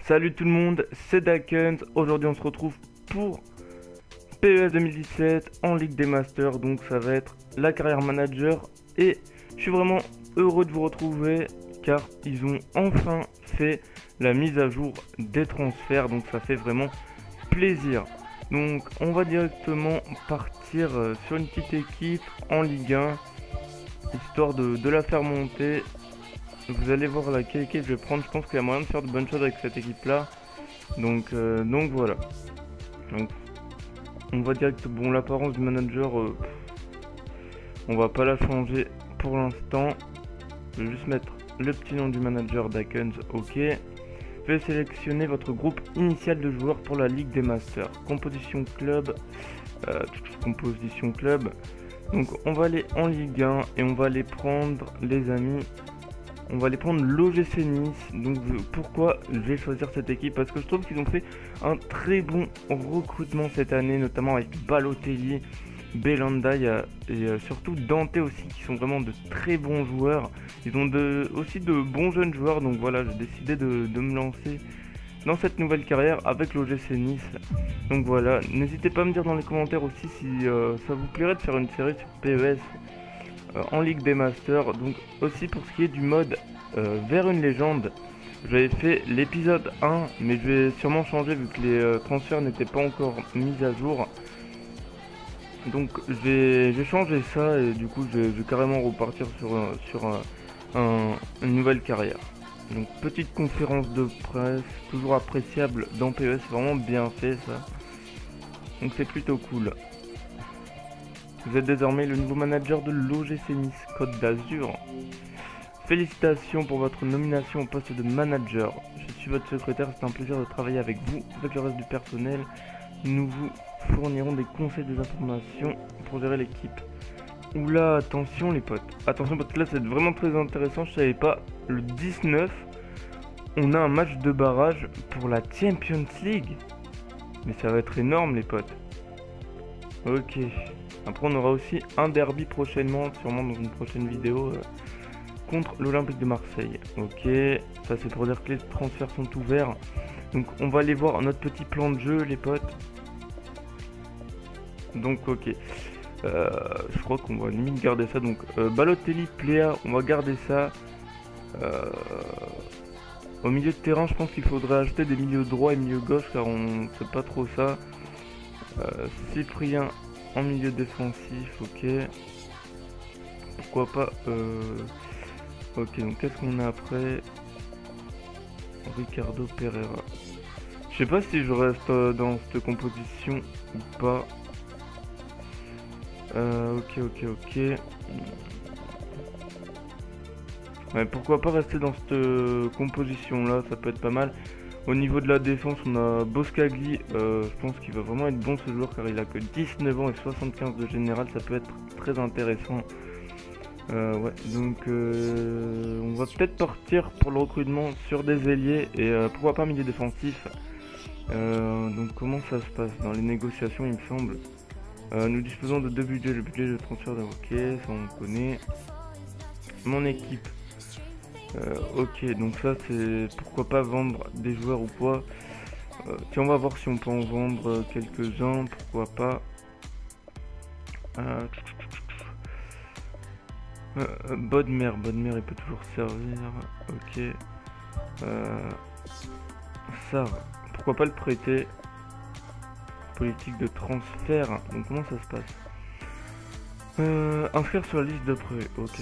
Salut tout le monde, c'est Dakens. Aujourd'hui on se retrouve pour PES 2017 en Ligue des Masters. Donc ça va être la carrière manager. Et je suis vraiment heureux de vous retrouver car ils ont enfin fait la mise à jour des transferts. Donc ça fait vraiment plaisir. Donc on va directement partir sur une petite équipe en Ligue 1. Histoire de la faire monter. Vous allez voir laquelle équipe je vais prendre. Je pense qu'il y a moyen de faire de bonnes choses avec cette équipe là. Donc voilà. Donc on va direct. Bon, l'apparence du manager, on va pas la changer pour l'instant. Je vais juste mettre le petit nom du manager Dakens. Ok. Veuillez sélectionner votre groupe initial de joueurs pour la Ligue des Masters. Composition club. Composition club. Donc on va aller en Ligue 1 et on va aller prendre les amis. On va aller prendre l'OGC Nice. Donc pourquoi je vais choisir cette équipe? Parce que je trouve qu'ils ont fait un très bon recrutement cette année, notamment avec Balotelli, Belanda et surtout Dante aussi, qui sont vraiment de très bons joueurs. Ils ont aussi de bons jeunes joueurs. Donc voilà, j'ai décidé de me lancer dans cette nouvelle carrière avec l'OGC Nice. Donc voilà, n'hésitez pas à me dire dans les commentaires aussi si ça vous plairait de faire une série sur PES en Ligue des Masters. Donc aussi pour ce qui est du mode vers une légende, j'avais fait l'épisode 1 mais je vais sûrement changer vu que les transferts n'étaient pas encore mis à jour. Donc j'ai changé ça et du coup je vais carrément repartir sur une nouvelle carrière. Donc petite conférence de presse, toujours appréciable dans PES, c'est vraiment bien fait ça. Donc c'est plutôt cool. Vous êtes désormais le nouveau manager de l'OGC Nice Côte d'Azur. Félicitations pour votre nomination au poste de manager. Je suis votre secrétaire, c'est un plaisir de travailler avec vous. Avec le reste du personnel, nous vous fournirons des conseils et des informations pour gérer l'équipe. Oula, attention les potes. Attention parce que là c'est vraiment très intéressant, je savais pas. Le 19, on a un match de barrage pour la Champions League. Mais ça va être énorme les potes. Ok. Après on aura aussi un derby prochainement, sûrement dans une prochaine vidéo, contre l'Olympique de Marseille. Ok, ça c'est pour dire que les transferts sont ouverts. Donc on va aller voir notre petit plan de jeu les potes. Donc ok. Je crois qu'on va limite garder ça. Donc Balotelli, Pléa, on va garder ça. Au milieu de terrain, je pense qu'il faudrait ajouter des milieux droits et milieux gauche car on sait pas trop ça. Cyprien en milieu défensif, ok. Pourquoi pas. Ok, donc qu'est-ce qu'on a après? Ricardo Pereira. Je sais pas si je reste dans cette composition ou pas. Ok. Ouais, pourquoi pas rester dans cette composition là, ça peut être pas mal. Au niveau de la défense, on a Boscagli, je pense qu'il va vraiment être bon ce joueur car il a que 19 ans et 75 de général, ça peut être très intéressant. Ouais, donc on va peut-être partir pour le recrutement sur des ailiers et pourquoi pas milieu défensif. Donc comment ça se passe dans les négociations il me semble. Nous disposons de deux budgets, le budget de transfert de ok, ça on connaît. Mon équipe. Ok, donc ça c'est pourquoi pas vendre des joueurs ou quoi. Tiens, on va voir si on peut en vendre quelques-uns, pourquoi pas. Bodmer il peut toujours servir. Ok. Ça, pourquoi pas le prêter. Politique de transfert. Donc comment ça se passe? Inscrire sur la liste de prêts. Ok.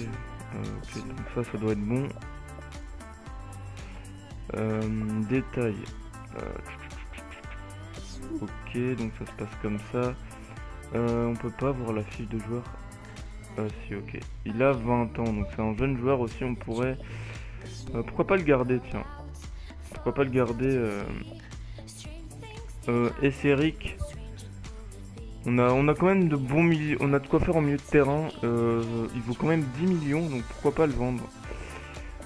Ok, donc ça doit être bon. Détail. Ok, donc ça se passe comme ça. On peut pas voir la fiche de joueur. Si, ok. Il a 20 ans, donc c'est un jeune joueur aussi. On pourrait. Pourquoi pas le garder, tiens. Pourquoi pas le garder. Esseric. On a quand même de bons milieux. On a de quoi faire en milieu de terrain. Il vaut quand même 10 millions, donc pourquoi pas le vendre.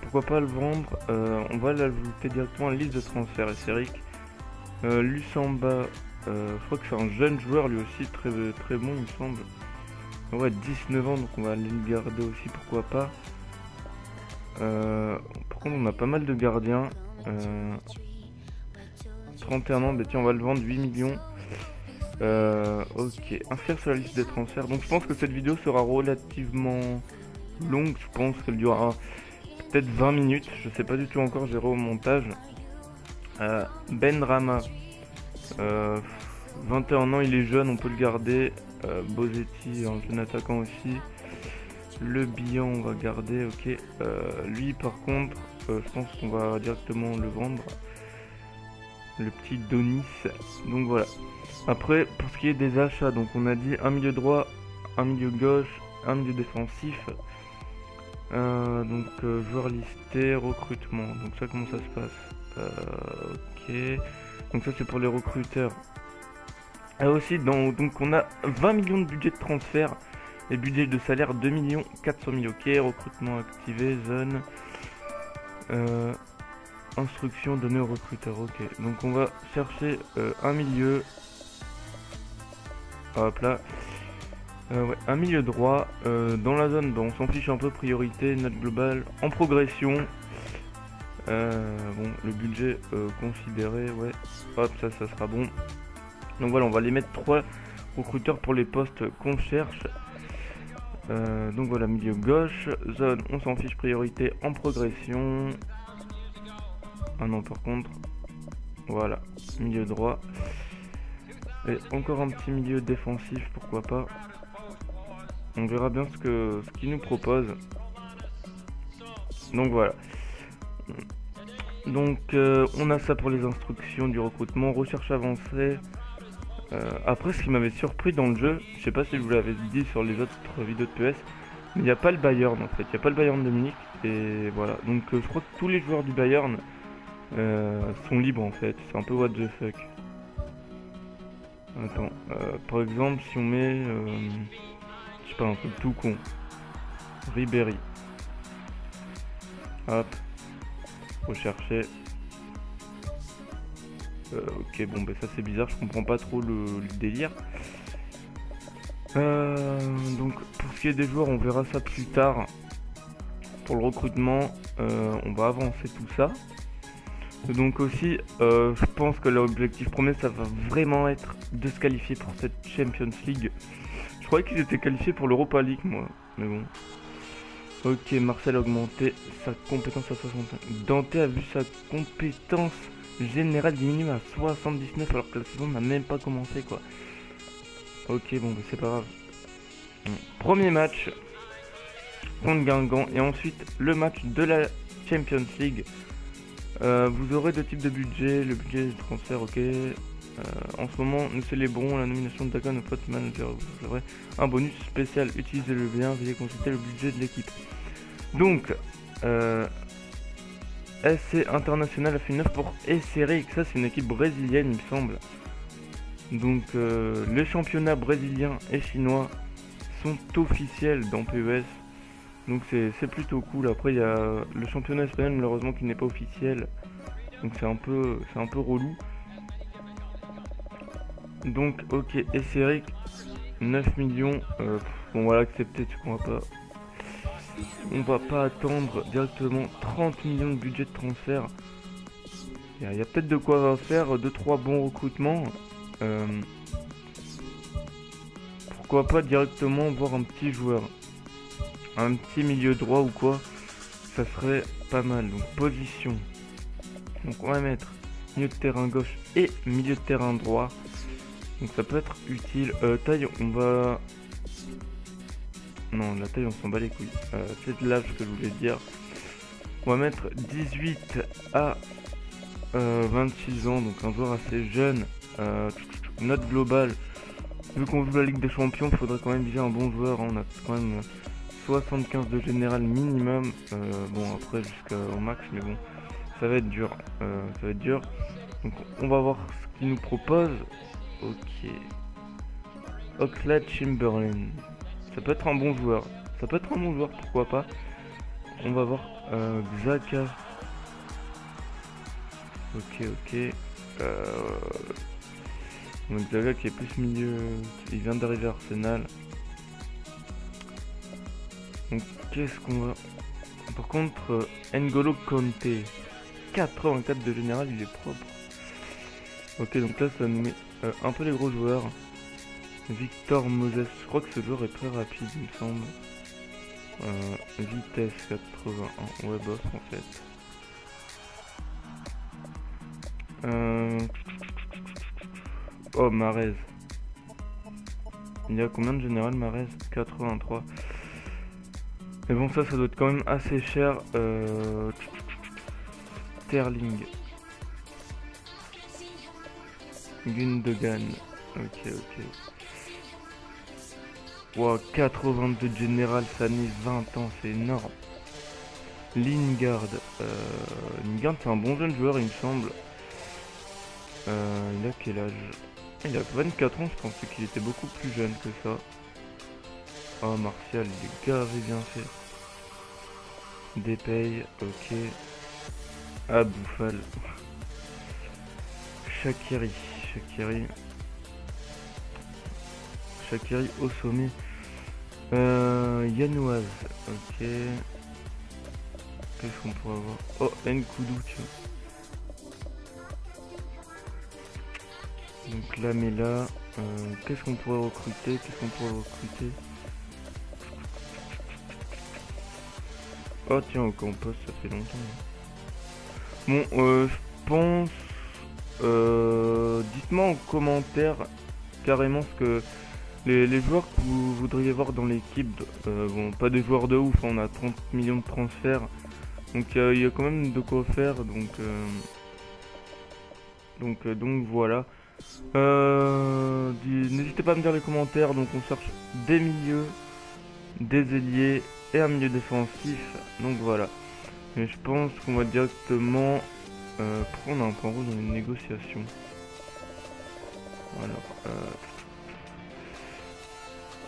Pourquoi pas le vendre. On va l'ajouter directement à la liste de transfert. Esseric. Lussamba. Je crois que c'est un jeune joueur lui aussi, très bon il me semble. Ouais, 19 ans, donc on va aller le garder aussi, pourquoi pas. Par contre on a pas mal de gardiens. 31 ans, bah tiens, on va le vendre 8 millions. Ok, inscrire sur la liste des transferts. Donc je pense que cette vidéo sera relativement longue. Je pense qu'elle durera peut-être 20 minutes. Je sais pas du tout encore, j'irai au montage. Ben Rama, 21 ans, il est jeune, on peut le garder. Bosetti, un jeune attaquant aussi. Le Bihan, on va garder, ok. Lui, par contre, je pense qu'on va directement le vendre. Le petit Donis. Donc voilà. Après, pour ce qui est des achats, donc on a dit un milieu droit, un milieu gauche, un milieu défensif. Joueurs listés, recrutement. Donc ça, comment ça se passe? Ok. Donc ça, c'est pour les recruteurs. Et aussi, donc on a 20 millions de budget de transfert. Et budget de salaire 2 400 000. Ok, recrutement activé, zone. Instruction donnée au recruteur. Ok, donc on va chercher un milieu. Hop là. Ouais, un milieu droit. Dans la zone, bon, on s'en fiche un peu. Priorité, note globale. En progression. Bon, le budget considéré, ouais. Hop, ça sera bon. Donc voilà, on va les mettre 3 recruteurs pour les postes qu'on cherche. Donc voilà, milieu gauche, zone, on s'en fiche, priorité en progression. Ah non, par contre, voilà, milieu droit. Et encore un petit milieu défensif, pourquoi pas. On verra bien ce qu'il nous propose. Donc voilà. Donc on a ça pour les instructions du recrutement, recherche avancée. Après, ce qui m'avait surpris dans le jeu, je sais pas si je vous l'avais dit sur les autres vidéos de PS, mais il n'y a pas le Bayern en fait, il n'y a pas le Bayern de Munich, et voilà. Donc je crois que tous les joueurs du Bayern sont libres en fait, c'est un peu what the fuck. Attends, par exemple, si on met, je sais pas, un truc tout con, Ribéry, hop, rechercher. Ok, bon, bah ça c'est bizarre, je comprends pas trop le délire. Donc, pour ce qui est des joueurs, on verra ça plus tard. Pour le recrutement, on va avancer tout ça. Donc aussi, je pense que l'objectif premier, ça va vraiment être de se qualifier pour cette Champions League. Je croyais qu'ils étaient qualifiés pour l'Europa League, moi, mais bon. Ok, Marcel a augmenté sa compétence à 65. Dante a vu sa compétence générale diminuer à 79 alors que la saison n'a même pas commencé, quoi. Ok, bon, bah, c'est pas grave. Premier match contre Guingamp et ensuite le match de la Champions League. Vous aurez deux types de budget, le budget de transfert, ok. En ce moment, nous célébrons la nomination de Dakan au poste manager. Vous aurez un bonus spécial, utilisez-le bien, veuillez consulter le budget de l'équipe. Donc, SC International a fait 9 pour SRX, ça c'est une équipe brésilienne il me semble. Donc les championnats brésiliens et chinois sont officiels dans PES. Donc c'est plutôt cool. Après il y a le championnat espagnol malheureusement qui n'est pas officiel. Donc c'est un peu relou. Donc ok, SRX 9 millions. Bon voilà, accepté, tu comprends pas. On va pas attendre directement 30 millions de budget de transfert. Il y a peut-être de quoi faire 2-3 bons recrutements. Pourquoi pas directement voir un petit joueur, un petit milieu droit ou quoi, ça serait pas mal. Donc position, donc on va mettre milieu de terrain gauche et milieu de terrain droit, donc ça peut être utile. Taille, on va, non la taille on s'en bat les couilles, c'est de l'âge que je voulais dire. On va mettre 18 à 26 ans, donc un joueur assez jeune. Note globale, vu qu'on joue la Ligue des Champions, il faudrait quand même viser un bon joueur, hein. On a quand même 75 de général minimum. Bon après jusqu'au max, mais bon, ça va être dur. Donc on va voir ce qu'il nous propose. Ok. Oxlade Chamberlain. Ça peut être un bon joueur. Pourquoi pas. On va voir Xhaka. Ok. Donc Xhaka qui est plus milieu. Il vient d'arriver à Arsenal. Donc qu'est-ce qu'on va... Par contre, N'Golo Kanté. 84 de général, il est propre. Ok, donc là ça nous met un peu les gros joueurs. Victor Moses, je crois que ce joueur est très rapide il me semble. Vitesse 81, ouais bof en fait. Oh Marez. Il y a combien de général Marez? 83. Mais bon ça doit être quand même assez cher. Sterling. Gundogan. Ok. Wow, 82 de général, ça n'est 20 ans, c'est énorme. Lingard. Lingard c'est un bon jeune joueur il me semble. Il a quel âge? Il a 24 ans, je pensais qu'il était beaucoup plus jeune que ça. Oh Martial, il est gavé bien fait. Dépay, ok. Ah Bouffal. Shaqiri au sommet. Yanouaz, ok. Qu'est-ce qu'on pourrait avoir? Oh, Nkoudou, tu vois. Donc là, mais là, qu'est-ce qu'on pourrait recruter? Oh tiens, au compost, ça fait longtemps. Bon, je pense... dites-moi en commentaire carrément ce que... Les joueurs que vous voudriez voir dans l'équipe, bon, pas des joueurs de ouf, hein, on a 30 millions de transferts, donc il y a quand même de quoi faire, donc voilà. N'hésitez pas à me dire les commentaires, donc on cherche des milieux, des ailiers et un milieu défensif, donc voilà. Mais je pense qu'on va directement prendre un point rouge dans une négociation. Alors,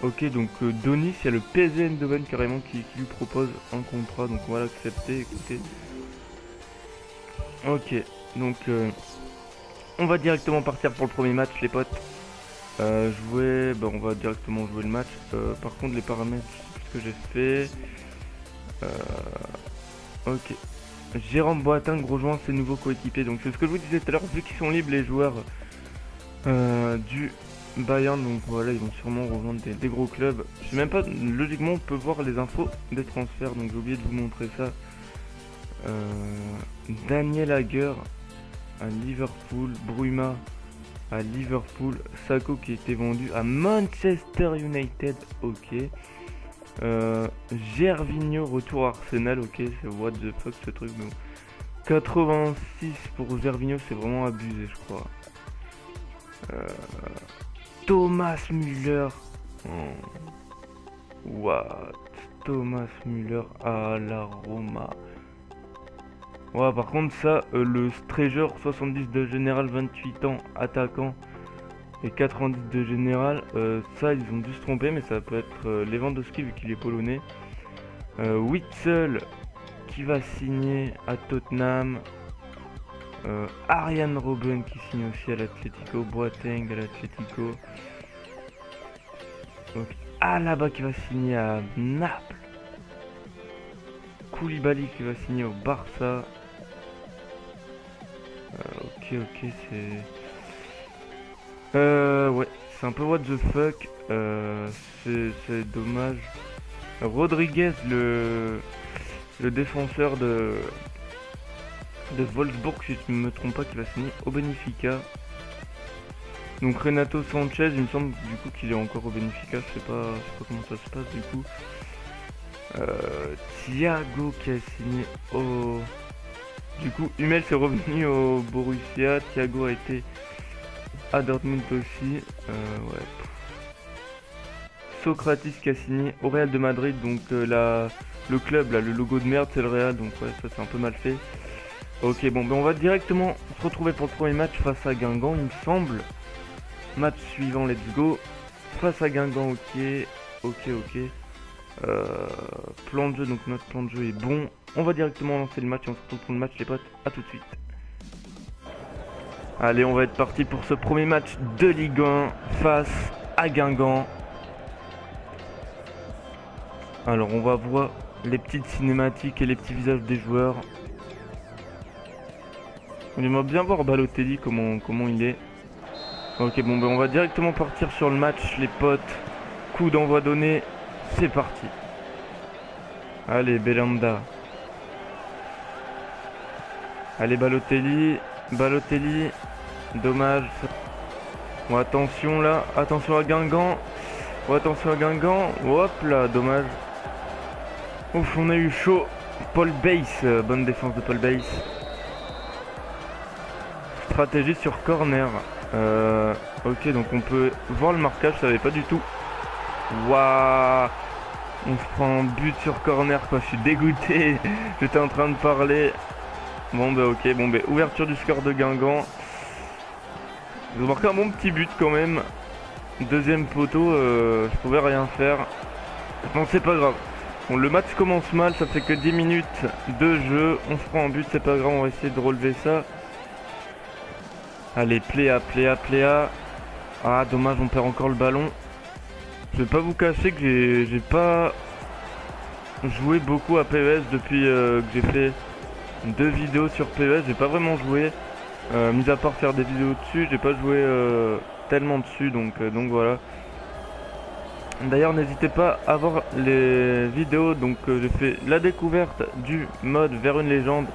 ok, donc Donis, il y a le PSV Eindhoven carrément qui lui propose un contrat, donc on va l'accepter, écoutez. Ok, donc on va directement partir pour le premier match les potes. On va directement jouer le match. Par contre les paramètres, je sais plus ce que j'ai fait. Ok. Jérôme Boateng rejoint ses nouveaux coéquipiers, donc c'est ce que je vous disais tout à l'heure, vu qu'ils sont libres les joueurs du Bayern, donc voilà, ils vont sûrement rejoindre des gros clubs. Je sais même pas, logiquement on peut voir les infos des transferts, donc j'ai oublié de vous montrer ça. Daniel Agger à Liverpool, Bruma à Liverpool, Sako qui était vendu à Manchester United, ok. Gervinho retour à Arsenal, ok, c'est what the fuck ce truc, mais bon. 86 pour Gervinho, c'est vraiment abusé je crois. Thomas Müller. What? Thomas Müller à la Roma. Ouais, par contre, ça, le Strager 70 de général, 28 ans, attaquant, et 90 de général, ça, ils ont dû se tromper, mais ça peut être Lewandowski vu qu'il est polonais. Witzel qui va signer à Tottenham. Ariane Robben qui signe aussi à l'Atlético, Boateng à l'Atlético. Donc Alaba qui va signer à Naples. Koulibaly qui va signer au Barça. Ok, c'est... ouais, c'est un peu what the fuck. C'est dommage. Rodriguez, le défenseur de Wolfsburg, si je ne me trompe pas, qui va signer au Benfica. Donc Renato Sanchez, il me semble du coup qu'il est encore au Benfica, je sais pas comment ça se passe du coup. Thiago qui a signé au... Du coup, Hummels est revenu au Borussia, Thiago a été à Dortmund aussi. Ouais. Socrates qui a signé au Real de Madrid, donc le club, là, le logo de merde, c'est le Real, donc ouais, ça c'est un peu mal fait. Ok, bon, ben on va directement se retrouver pour le premier match face à Guingamp, il me semble. Match suivant, let's go. Face à Guingamp, ok. Plan de jeu, donc notre plan de jeu est bon. On va directement lancer le match et on se retrouve pour le match les potes, à tout de suite. Allez, on va être parti pour ce premier match de Ligue 1 face à Guingamp. Alors on va voir les petites cinématiques et les petits visages des joueurs. J'aimerais bien voir Balotelli comment il est. Ok, bon ben on va directement partir sur le match les potes. Coup d'envoi donné, c'est parti. Allez Belhanda. Allez Balotelli. Balotelli. Dommage. Bon attention là, attention à Guingamp. Oh, attention à Guingamp. Hop là, dommage. Ouf, on a eu chaud. Paul Bass, bonne défense de Paul Bass. Stratégie sur corner. Ok, donc on peut voir le marquage, je savais pas du tout. Waouh, on se prend un but sur corner quoi, je suis dégoûté. J'étais en train de parler. Bon bah ok, bon bah ouverture du score de Guingamp. Ils ont marqué un bon petit but quand même. Deuxième poteau, je pouvais rien faire. Non c'est pas grave. Bon, le match commence mal, ça fait que 10 minutes de jeu. On se prend un but, c'est pas grave, on va essayer de relever ça. Allez, Pléa. Ah, dommage, on perd encore le ballon. Je vais pas vous cacher que j'ai pas joué beaucoup à PES depuis que j'ai fait 2 vidéos sur PES. J'ai pas vraiment joué. Mis à part faire des vidéos dessus, j'ai pas joué tellement dessus, donc voilà. D'ailleurs n'hésitez pas à voir les vidéos, donc j'ai fait la découverte du mode vers une légende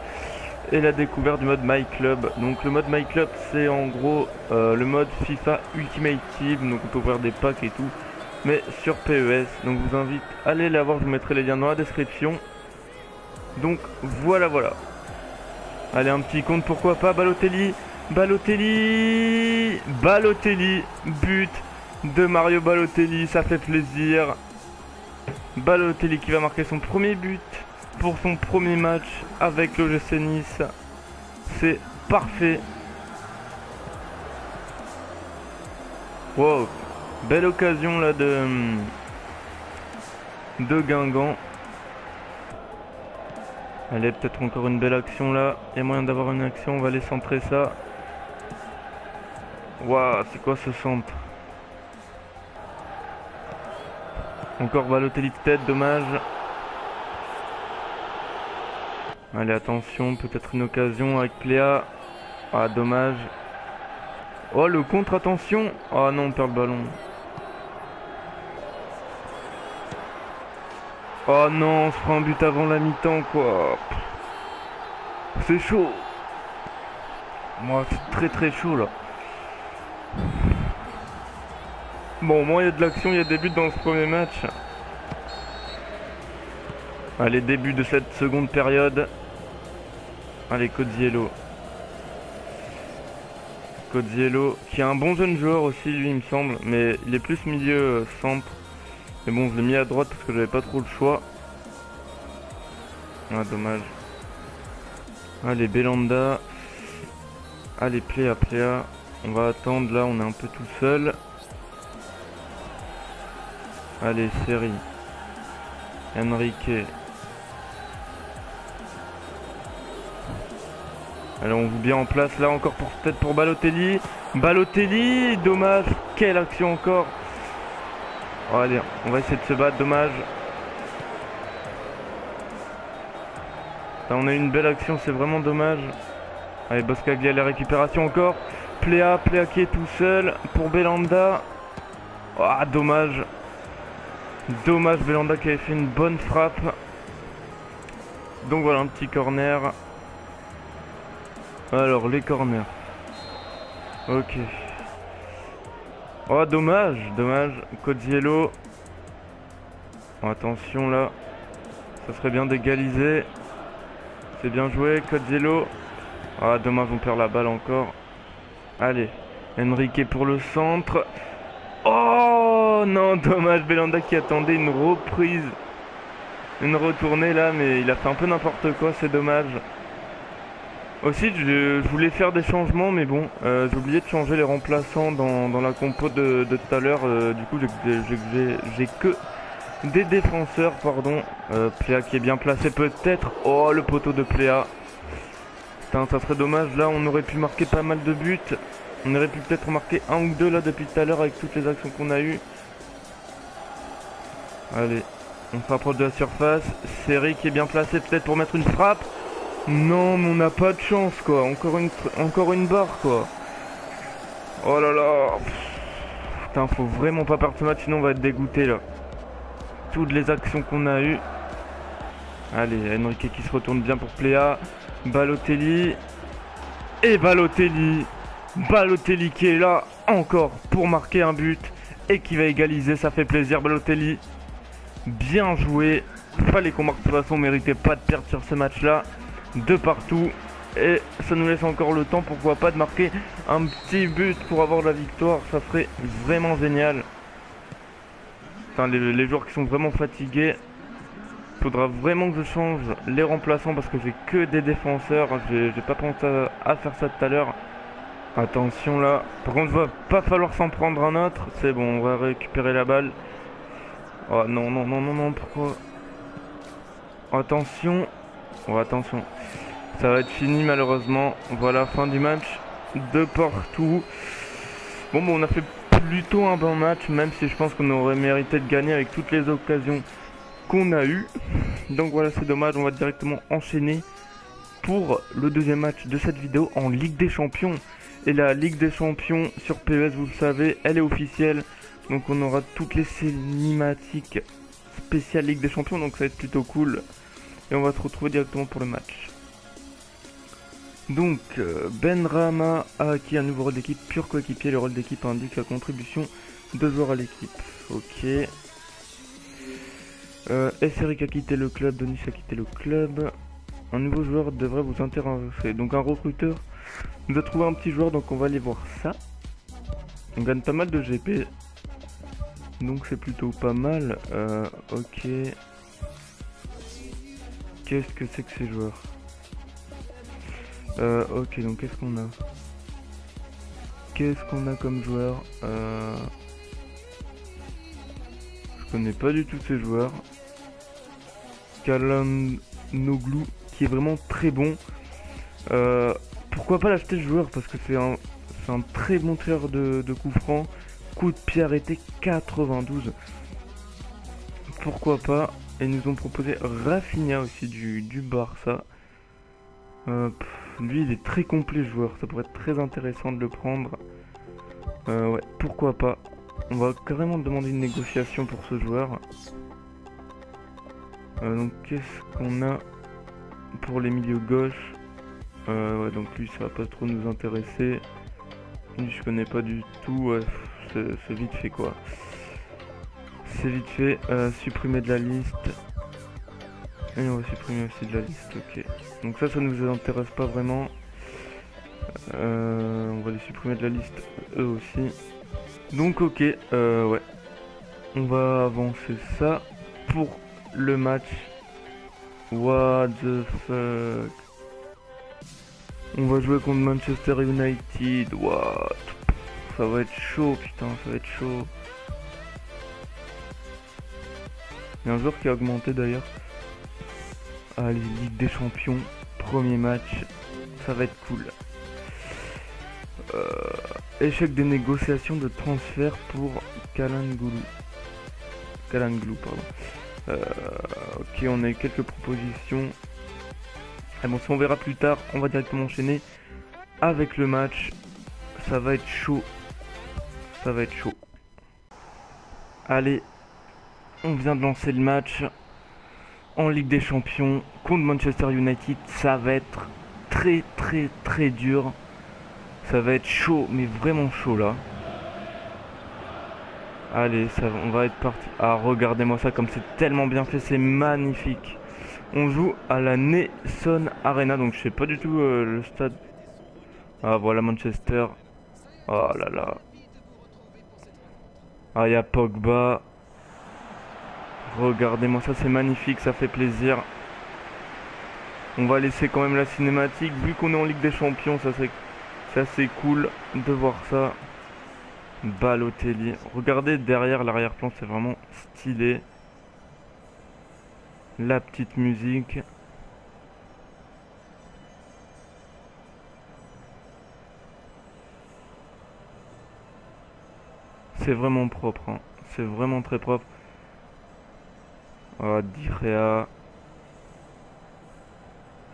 et la découverte du mode My Club. Donc le mode My Club c'est en gros le mode FIFA Ultimate Team, donc on peut ouvrir des packs et tout, mais sur PES. Donc je vous invite à aller la voir, je vous mettrai les liens dans la description. Donc voilà. Allez, un petit compte, pourquoi pas. Balotelli, but de Mario Balotelli, ça fait plaisir. Balotelli qui va marquer son premier but pour son premier match avec l'OGC Nice. C'est parfait. Wow, belle occasion là de Guingamp. Allez, peut-être encore une belle action là. Il y a moyen d'avoir une action, on va aller centrer ça. Waouh, c'est quoi ce centre? Encore Balotelli de tête, dommage. Allez, attention, peut-être une occasion avec Pléa. Ah, dommage. Oh, le contre, attention. Oh non, on perd le ballon. Oh non, on se prend un but avant la mi-temps, quoi. C'est chaud. Moi, c'est très chaud, là. Bon, au moins, il y a de l'action, il y a des buts dans ce premier match. Allez, début de cette seconde période. Allez, Codziello. Codziello, qui est un bon jeune joueur aussi, lui, il me semble. Mais il est plus milieu centre. Mais bon, je l'ai mis à droite parce que j'avais pas trop le choix. Ah, dommage. Allez, Belhanda. Allez, Pléa. On va attendre, là, on est un peu tout seul. Allez, Seri. Enrique. Allez, on joue bien en place, là, encore peut-être pour Balotelli. Balotelli, dommage. Quelle action encore. Oh, allez, on va essayer de se battre, dommage. Là, on a eu une belle action, c'est vraiment dommage. Allez, Boscaglia, la récupération encore. Pléa qui est tout seul pour Belhanda. Ah, dommage. Dommage, Belhanda qui avait fait une bonne frappe. Donc voilà, un petit corner. Alors, les corners. Ok. Oh, dommage. Codziello. Oh, attention là. Ça serait bien d'égaliser. C'est bien joué, Codziello. Ah, dommage, on perd la balle encore. Allez, Enrique pour le centre. Oh non, dommage, Belhanda qui attendait une reprise. Une retournée là, mais il a fait un peu n'importe quoi, c'est dommage. Aussi, je voulais faire des changements, mais bon, j'ai oublié de changer les remplaçants dans la compo de tout à l'heure. Du coup, j'ai que des défenseurs, pardon. Pléa qui est bien placé peut-être. Oh, le poteau de Pléa. Putain, ça serait dommage. Là, on aurait pu marquer pas mal de buts. On aurait pu peut-être marquer un ou deux là depuis tout à l'heure avec toutes les actions qu'on a eues. Allez, on se rapproche de la surface. Seri qui est bien placé peut-être pour mettre une frappe. Non, mais on n'a pas de chance, quoi. Encore une barre, quoi. Oh là là. Putain, faut vraiment pas perdre ce match, sinon on va être dégoûté, là. Toutes les actions qu'on a eues. Allez, Enrique qui se retourne bien pour Pléa. Balotelli. Et Balotelli. Balotelli qui est là encore pour marquer un but. Et qui va égaliser, ça fait plaisir Balotelli. Bien joué. Fallait qu'on marque de toute façon, on méritait pas de perdre sur ce match-là. De partout. Et ça nous laisse encore le temps, pourquoi pas, de marquer un petit but pour avoir la victoire. Ça serait vraiment génial. Enfin, les joueurs qui sont vraiment fatigués. Faudra vraiment que je change les remplaçants parce que j'ai que des défenseurs. J'ai pas pensé à faire ça tout à l'heure. Attention là. Par contre, il va pas falloir s'en prendre un autre. C'est bon, on va récupérer la balle. Oh non, non, non, non, non, pourquoi? Attention. Oh, attention. Ça va être fini malheureusement. Voilà, fin du match. De partout. Bon, on a fait plutôt un bon match, même si je pense qu'on aurait mérité de gagner avec toutes les occasions qu'on a eues. Donc voilà, c'est dommage, on va directement enchaîner pour le deuxième match de cette vidéo en Ligue des Champions. Et la Ligue des Champions sur PES, vous le savez, elle est officielle. Donc on aura toutes les cinématiques spéciales Ligue des Champions, donc ça va être plutôt cool. Et on va se retrouver directement pour le match. Donc Benrahma a acquis un nouveau rôle d'équipe, pur coéquipier. Le rôle d'équipe indique la contribution de joueurs à l'équipe. Ok. Eric a quitté le club, Denis a quitté le club. Un nouveau joueur devrait vous intéresser. Donc un recruteur nous a trouvé un petit joueur, donc on va aller voir ça. On gagne pas mal de GP. Donc c'est plutôt pas mal. Ok. Qu'est-ce que c'est que ces joueurs? Ok, donc qu'est-ce qu'on a? Qu'est-ce qu'on a comme joueur? Je connais pas du tout ces joueurs. Kalanoglu qui est vraiment très bon. Pourquoi pas l'acheter le joueur? Parce que c'est un très bon tireur de coup franc. Coup de pied arrêté 92. Pourquoi pas? Et ils nous ont proposé Rafinha aussi du Barça. Lui il est très complet joueur. Ça pourrait être très intéressant de le prendre. Ouais, pourquoi pas? On va carrément demander une négociation pour ce joueur. Donc qu'est-ce qu'on a pour les milieux gauche? Ouais, donc lui ça va pas trop nous intéresser. Lui je connais pas du tout. Ouais, c'est vite fait quoi. C'est vite fait. Supprimer de la liste. Et on va supprimer aussi de la liste. Ok. Donc ça nous intéresse pas vraiment. On va les supprimer de la liste eux aussi. Donc ok. Ouais. On va avancer ça pour le match. What the fuck. On va jouer contre Manchester United. What? Ça va être chaud, putain, ça va être chaud. Il y a un joueur qui a augmenté d'ailleurs. Allez, Ligue des Champions, premier match. Ça va être cool. Échec des négociations de transfert pour Kalangulu. Pardon. Ok, on a eu quelques propositions. Ah bon, ça on verra plus tard. On va directement enchaîner avec le match. Ça va être chaud. Ça va être chaud. Allez, on vient de lancer le match en Ligue des Champions contre Manchester United. Ça va être très très très dur. Ça va être chaud, mais vraiment chaud là. Allez, on va être parti. Ah, regardez-moi ça comme c'est tellement bien fait, c'est magnifique. On joue à la Nesson Arena, donc je sais pas du tout le stade. Ah voilà Manchester. Oh là là. Ah, il y a Pogba. Regardez-moi ça, c'est magnifique, ça fait plaisir. On va laisser quand même la cinématique. Vu qu'on est en Ligue des Champions, c'est assez cool de voir ça. Balotelli. Regardez derrière l'arrière-plan, c'est vraiment stylé. La petite musique. C'est vraiment propre, hein. C'est vraiment très propre. Oh, Di Rea.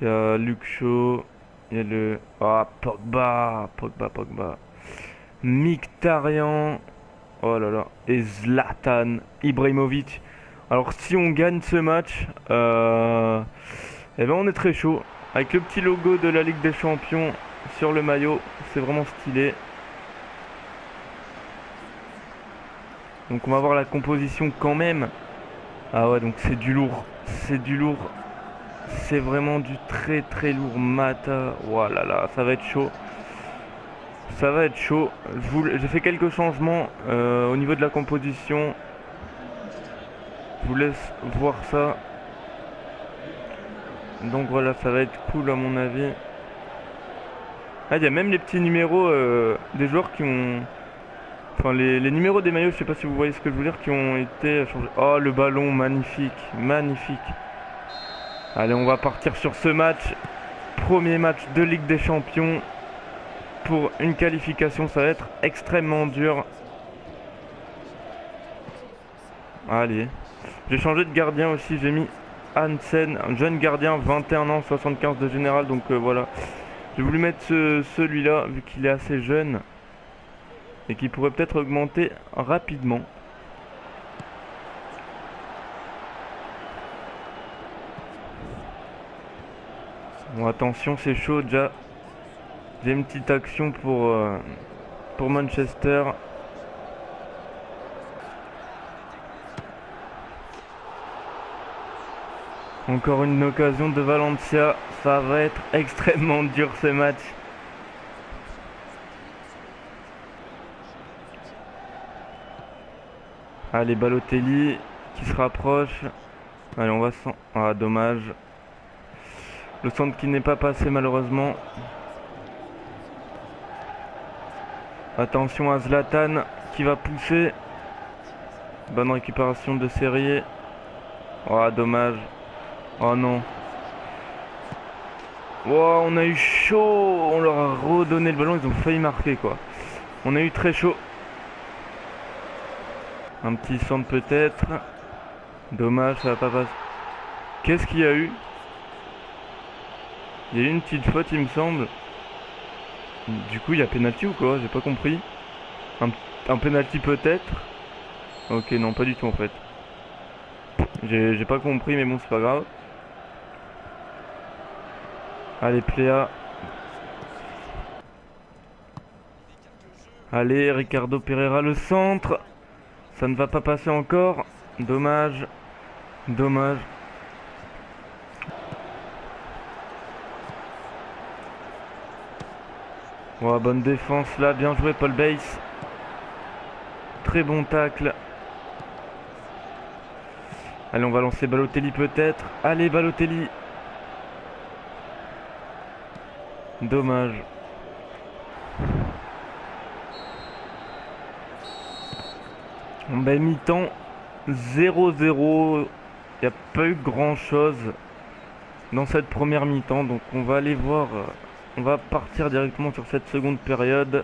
Il y a Luke Shaw. Il y a le... Ah, Pogba. Mkhitaryan. Oh là là. Et Zlatan Ibrahimovic. Alors si on gagne ce match, eh ben on est très chaud. Avec le petit logo de la Ligue des Champions sur le maillot. C'est vraiment stylé. Donc on va voir la composition quand même. Ah ouais, donc c'est du lourd. C'est du lourd. C'est vraiment du très lourd. Mata. Voilà, là, ça va être chaud. Ça va être chaud. J'ai fait quelques changements au niveau de la composition. Je vous laisse voir ça. Donc voilà, ça va être cool à mon avis. Ah, il y a même les petits numéros des joueurs qui ont... Enfin, les numéros des maillots, je sais pas si vous voyez ce que je veux dire, qui ont été changés. Oh, le ballon, magnifique. Allez, on va partir sur ce match. Premier match de Ligue des Champions. Pour une qualification, ça va être extrêmement dur. Allez. J'ai changé de gardien aussi, j'ai mis Hansen, un jeune gardien, 21 ans, 75 de général, donc voilà. J'ai voulu mettre celui-là, vu qu'il est assez jeune. Et qui pourrait peut-être augmenter rapidement. Bon, attention, c'est chaud déjà. J'ai une petite action pour Manchester. Encore une occasion de Valencia. Ça va être extrêmement dur ce match. Allez, Balotelli qui se rapproche. Allez, on va s'en... Ah, dommage. Le centre qui n'est pas passé malheureusement. Attention à Zlatan qui va pousser. Bonne récupération de Serrier. Oh, dommage. Oh non. Oh, on a eu chaud. On leur a redonné le ballon. Ils ont failli marquer quoi. On a eu très chaud. Un petit centre peut-être. Dommage, ça va pas passer. Qu'est-ce qu'il y a eu? Il y a eu une petite faute il me semble. Du coup il y a penalty ou quoi? J'ai pas compris. Un penalty peut-être. Ok, non pas du tout en fait. J'ai pas compris mais bon c'est pas grave. Allez Pléa. Allez Ricardo Pereira le centre. Ça ne va pas passer encore. Dommage. Oh, bonne défense là, bien joué Paul Bass. Très bon tacle. Allez, on va lancer Balotelli peut-être. Allez Balotelli. Dommage. Ben, mi-temps 0-0. Il n'y a pas eu grand chose dans cette première mi-temps. Donc on va aller voir. On va partir directement sur cette seconde période.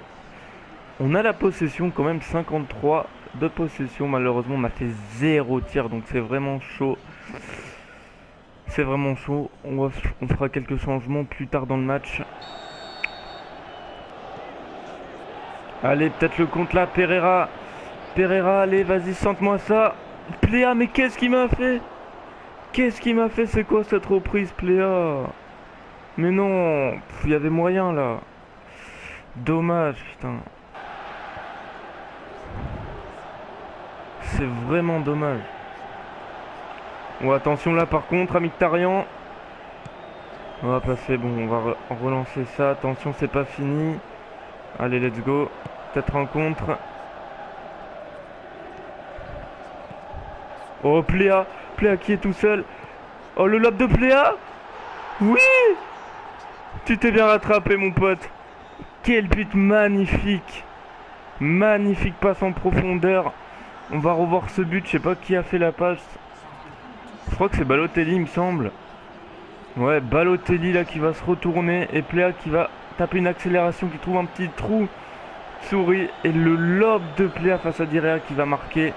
On a la possession quand même, 53 de possession. Malheureusement on a fait 0 tir. Donc c'est vraiment chaud. C'est vraiment chaud. On fera quelques changements plus tard dans le match. Allez, peut-être le compte là, Pereira, allez, vas-y, sente-moi ça. Pléa, mais qu'est-ce qu'il m'a fait? C'est quoi cette reprise, Pléa? Mais non, il y avait moyen là. Dommage, putain. C'est vraiment dommage. Bon, attention là par contre, à Mkhitaryan. On va passer, bon, on va relancer ça. Attention, c'est pas fini. Allez, let's go. Cette rencontre. Oh, Pléa qui est tout seul. Oh, le lob de Pléa. Oui. Tu t'es bien rattrapé, mon pote. Quel but magnifique. Magnifique passe en profondeur. On va revoir ce but. Je sais pas qui a fait la passe. Je crois que c'est Balotelli, il me semble. Ouais, Balotelli là qui va se retourner. Et Pléa qui va taper une accélération, qui trouve un petit trou. Souris. Et le lob de Pléa face à Direa qui va marquer.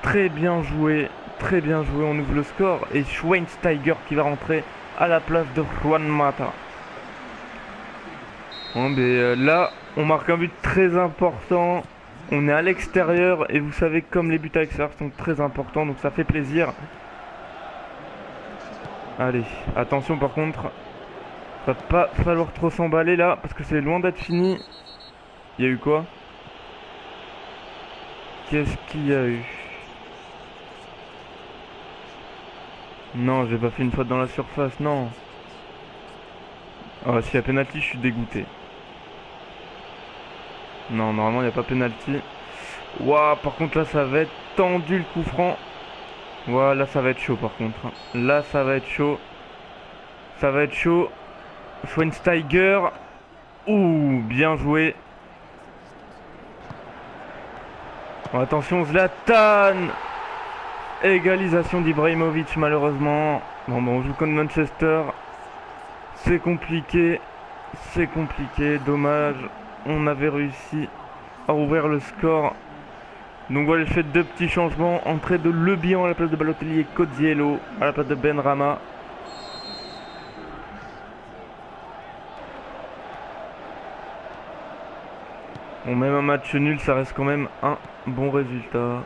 Très bien joué. On ouvre le score. Et Schweinsteiger qui va rentrer à la place de Juan Mata. Bon, là, on marque un but très important. On est à l'extérieur et vous savez comme les buts à l'extérieur sont très importants, donc ça fait plaisir. Allez, attention par contre. Va pas falloir trop s'emballer là, parce que c'est loin d'être fini. Il y a eu quoi? Qu'est-ce qu'il y a eu? Non, j'ai pas fait une faute dans la surface, non. Ah, s'il y a penalty, je suis dégoûté. Non, normalement, il n'y a pas penalty. Waouh, par contre, là, ça va être tendu le coup franc. Voilà, là, ça va être chaud, par contre. Là, ça va être chaud. Ça va être chaud. Schweinsteiger. Ouh, bien joué. Oh, attention, Zlatan. Égalisation d'Ibrahimovic, malheureusement. Bon, on joue contre Manchester. C'est compliqué. C'est compliqué. Dommage. On avait réussi à ouvrir le score. Donc voilà, j'ai fait deux petits changements. Entrée de Le Bihan à la place de Balotelli et Codziello à la place de Benrahma. Bon, même un match nul, ça reste quand même un bon résultat.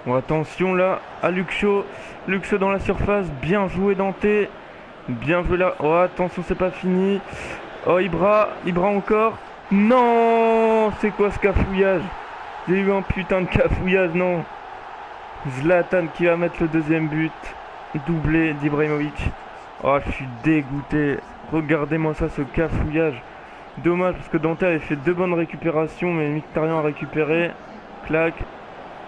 Bon, attention là à Luke Shaw. Luke Shaw dans la surface. Bien joué Dante. Bien joué là. Oh, attention, c'est pas fini. Oh, Ibra encore. Non, c'est quoi ce cafouillage? J'ai eu un putain de cafouillage, non. Zlatan qui va mettre le deuxième but. Doublé d'Ibrahimovic. Oh, je suis dégoûté. Regardez-moi ça, ce cafouillage. Dommage parce que Dante avait fait deux bonnes récupérations, mais Mkhitaryan a récupéré. Clac.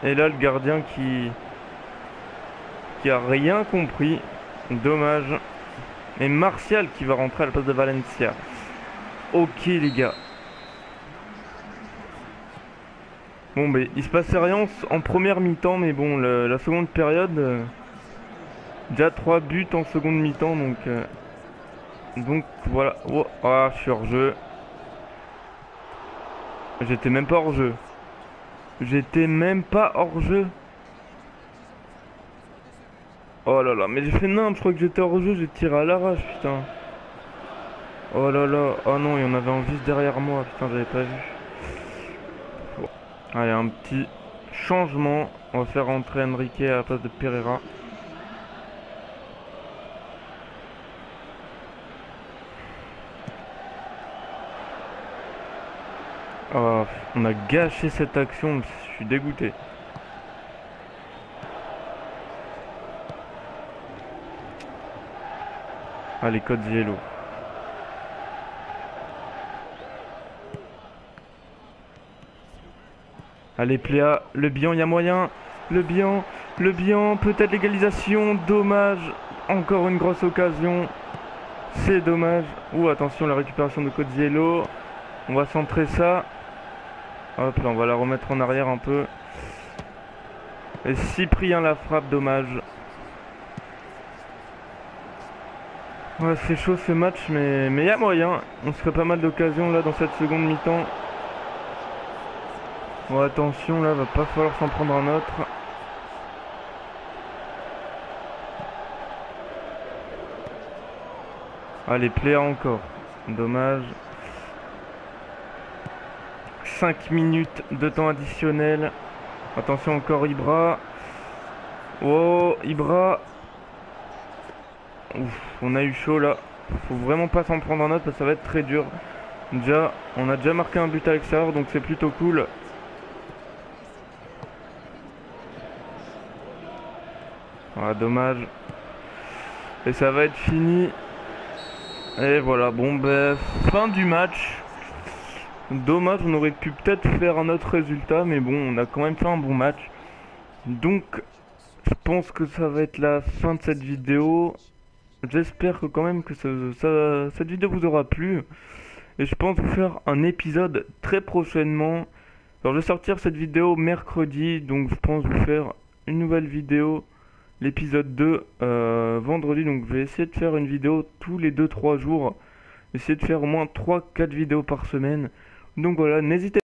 Et là, le gardien qui a rien compris. Dommage. Et Martial qui va rentrer à la place de Valencia. Ok les gars. Bon il se passait rien en première mi-temps, mais bon la seconde période, déjà 3 buts en seconde mi-temps, donc voilà. Oh, ah, je suis hors jeu. J'étais même pas hors jeu. J'étais même pas hors jeu. Oh là là, mais j'ai fait n'importe, je crois que j'étais hors jeu, j'ai tiré à l'arrache, putain. Oh là là, oh non, il y en avait un juste derrière moi, putain, j'avais pas vu. Bon. Allez, un petit changement. On va faire rentrer Enrique à la place de Pereira. Oh, on a gâché cette action, je suis dégoûté. Allez, Codziello. Allez, Pléa, Le Bihan, il y a moyen. Le Bihan, peut-être l'égalisation. Dommage. Encore une grosse occasion. C'est dommage. Ouh, attention, la récupération de Codziello. On va centrer ça. Hop, là, on va la remettre en arrière un peu. Et Cyprien la frappe, dommage. Ouais, c'est chaud ce match, mais il y a moyen. On se fait pas mal d'occasions là dans cette seconde mi-temps. Bon, attention, là, va pas falloir s'en prendre un autre. Allez, Pléa encore. Dommage. 5 minutes de temps additionnel. Attention, encore Ibra. Oh, Ibra. Ouf, on a eu chaud là. Faut vraiment pas s'en prendre un autre parce que ça va être très dur. Déjà, on a déjà marqué un but à l'extérieur, donc c'est plutôt cool. Ah, dommage. Et ça va être fini. Et voilà, bon fin du match. Dommage, on aurait pu peut-être faire un autre résultat, mais bon, on a quand même fait un bon match. Donc, je pense que ça va être la fin de cette vidéo. J'espère que quand même que cette vidéo vous aura plu. Et je pense vous faire un épisode très prochainement. Alors je vais sortir cette vidéo mercredi, donc je pense vous faire une nouvelle vidéo, l'épisode 2, vendredi. Donc je vais essayer de faire une vidéo tous les 2-3 jours. Essayer de faire au moins 3-4 vidéos par semaine. Donc voilà, n'hésitez pas.